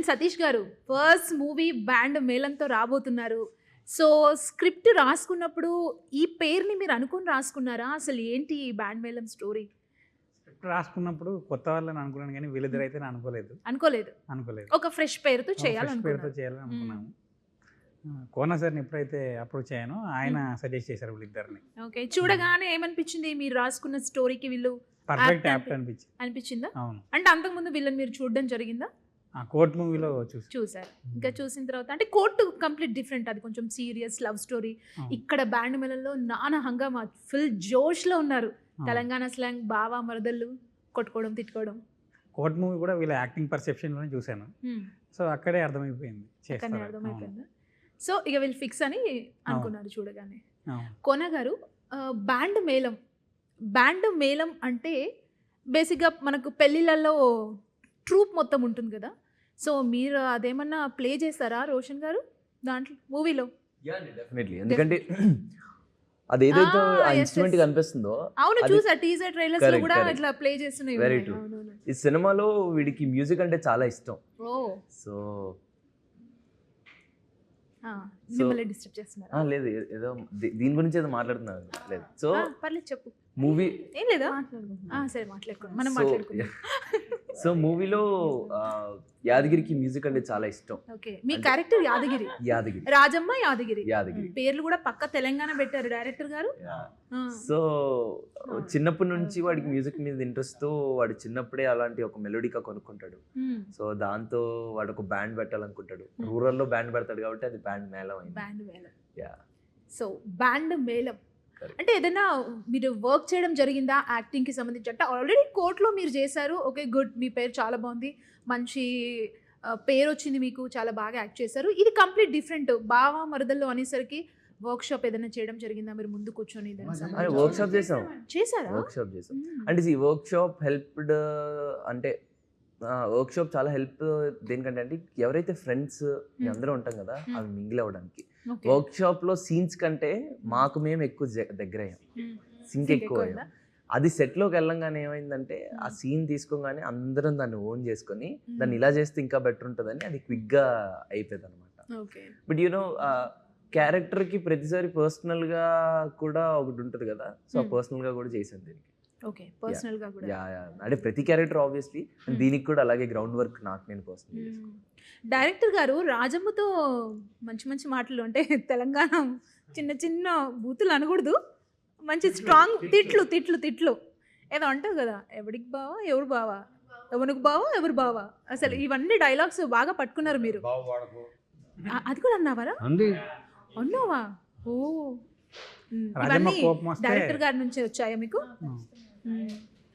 And Satish గారు first movie band మేళంతో రాబోతున్నారు. So script రాసుకున్నప్పుడు ఈ పేరుని మీరు అనుకుని రాసుకున్నారా? అసలు ఏంటి ఈ బ్యాండ్ మేళం స్టోరీ? స్క్రిప్ట్ రాసుకున్నప్పుడు కొత్త వాళ్ళని అనుకున్నాను కానీ వీళ్ళిద్దరు అయితే నేను అనుకోలేదు. ఒక ఫ్రెష్ పేరుతో పేరుతో చేయాలనుకున్నారు. చేయాలని అనుకున్నాము. కోన సార్ని ఎప్పుడైతే అప్రోచ్ అయ్యానో ఆయన సజెస్ట్ చేశారు వీళ్ళిద్దరిని. ఓకే, చూడగానే ఏమనిపించింది? మీరు రాసుకున్న స్టోరీకి వీళ్ళు పర్ఫెక్ట్ apt యాప్ట్ అనిపించింది. అనిపించిందా? అవును, అంటే అంతకుముందు వీళ్ళని మీరు చూడడం జరిగిందా? కోర్ట్ మూవీలో చూసారు. ఇంకా చూసిన తర్వాత అంటే కోర్టు కంప్లీట్ డిఫరెంట్, అది కొంచెం సీరియస్ లవ్ స్టోరీ. ఇక్కడ బ్యాండ్ మేళంలో నానా హంగామా, ఫుల్ జోష్ లో ఉన్నారు. తెలంగాణ స్లాంగ్, బావా మరదళ్ళు కొట్టుకోవడం తిట్టుకోవడం. కోర్ట్ మూవీ కూడా వీళ్ళ యాక్టింగ్ పర్సెప్షన్ లోనే చూశాను. సో అక్కడే అర్థమైపోయింది చేస్తారు. అర్థమైపోయిందా? సో ఇక వీళ్ళు ఫిక్స్ అని అనుకున్నారు చూడగానే. అవును. కోన గారు, బ్యాండ్ మేళం అంటే బేసిక్గా మనకు పెళ్ళిళ్ళల్లో ట్రూప్ మొత్తం ఉంటుంది కదా. సో మీరు అదేమన్నా ప్లే చేస్తారా రోషన్ గారు దాంట్లో మూవీలో? డెఫినెట్లీ, ఎందుకంటే అది ఏదైతే ఇన్స్ట్రుమెంట్ కనిపిస్తుందో, అవును చూసా టీజర్ ట్రైలర్స్ లో కూడా ఇట్లా ప్లే చేస్తున్నాయి. Very true. ఈ సినిమాలో వీడికి మ్యూజిక్ అంటే చాలా ఇష్టం. సో మిమ్మల్ని డిస్టర్బ్ చేస్తున్నారా? లేదు, ఏదో దీని గురించి ఏదో మాట్లాడుతున్నాను. లేదు, సో పర్లేదు చెప్పు. మూవీ ఏం లేదా? సరే మాట్లాడుకోండి, మనం మాట్లాడుకుందాం. సో మూవీలో యాదగిరికి మ్యూజిక్ అంటే చాలా ఇష్టం. ఓకే, మీ క్యారెక్టర్ యాదగిరి, రాజమ్మ యాదగిరి. పేర్లు కూడా పక్క తెలంగాణ పెట్టారు డైరెక్టర్ గారు. సో చిన్నప్పటి నుంచి వాడికి మ్యూజిక్ మీద ఇంట్రెస్ట్ తో వాడు చిన్నప్పుడే అలాంటి ఒక మెలోడీగా కొనుక్కుంటాడు. సో దాంతో వాడు ఒక బ్యాండ్ పెట్టాలనుకుంటాడు. రూరల్ లో బ్యాండ్ పెడతాడు కాబట్టి అది బ్యాండ్ మేళం అయింది. సో బ్యాండ్ మేళం అంటే ఏదైనా మీరు వర్క్ చేయడం జరిగిందా యాక్టింగ్ కి సంబంధించి? అంటే ఆల్రెడీ కోర్టులో మీరు చేశారు, ఓకే గుడ్, మీ పేరు చాలా బాగుంది, మంచి పేరు వచ్చింది మీకు, చాలా బాగా యాక్ట్ చేశారు. ఇది కంప్లీట్ డిఫరెంట్. బావా మరదల్లో అనేసరికి వర్క్ షాప్ ఏదైనా చేయడం జరిగిందా మీరు ముందు కూర్చొని? వర్క్ షాప్ చేసాం. చేశారా? వర్క్ షాప్ చేసాం. అంటే ఈ వర్క్ షాప్ హెల్ప్డ్, అంటే వర్క్ షాప్ చాలా హెల్ప్ దేనికంటే అంటే ఎవరైతే ఫ్రెండ్స్ అందరూ ఉంటాం కదా, అవి మింగిల్ అవ్వడానికి. వర్క్ షాప్ లో సీన్స్ కంటే మాకు మేము ఎక్కువ దగ్గర అయ్యాం, సింక్ ఎక్కువ అయ్యాం. అది సెట్ లోకి వెళ్ళంగానే ఏమైందంటే ఆ సీన్ తీసుకోగానే అందరం దాన్ని ఓన్ చేసుకొని దాన్ని ఇలా చేస్తే ఇంకా బెటర్ ఉంటుందని అది క్విక్ గా అయిపోయింది అనమాట. బట్ యూనో క్యారెక్టర్ కి ప్రతిసారి పర్సనల్ గా కూడా ఒకటి ఉంటుంది కదా, సో పర్సనల్ గా కూడా చేశాను దీనికి. ఓకే, పర్సనల్ గా కూడా. అంటే ప్రతి క్యారెక్టర్ ఆబ్వియస్లీ, దీనికి కూడా అలాగే గ్రౌండ్ వర్క్ నాకు నేను పర్సనల్. డైరెక్టర్ గారు రాజమ్మతో మంచి మంచి మాటలు, అంటే తెలంగాణ చిన్న చిన్న బూతులు అనకూడదు, మంచి స్ట్రాంగ్ తిట్లు తిట్లు తిట్లు ఏదో అంటారు కదా, ఎవడికి బావా ఎవరు బావా, ఎవరికి బావా ఎవరు బావా, అసలు ఇవన్నీ డైలాగ్స్ బాగా పట్టుకున్నారు మీరు. అది కూడా అన్నావారా? అన్నావా? ఓ, ఇవన్నీ డైరెక్టర్ గారి నుంచి వచ్చాయా మీకు?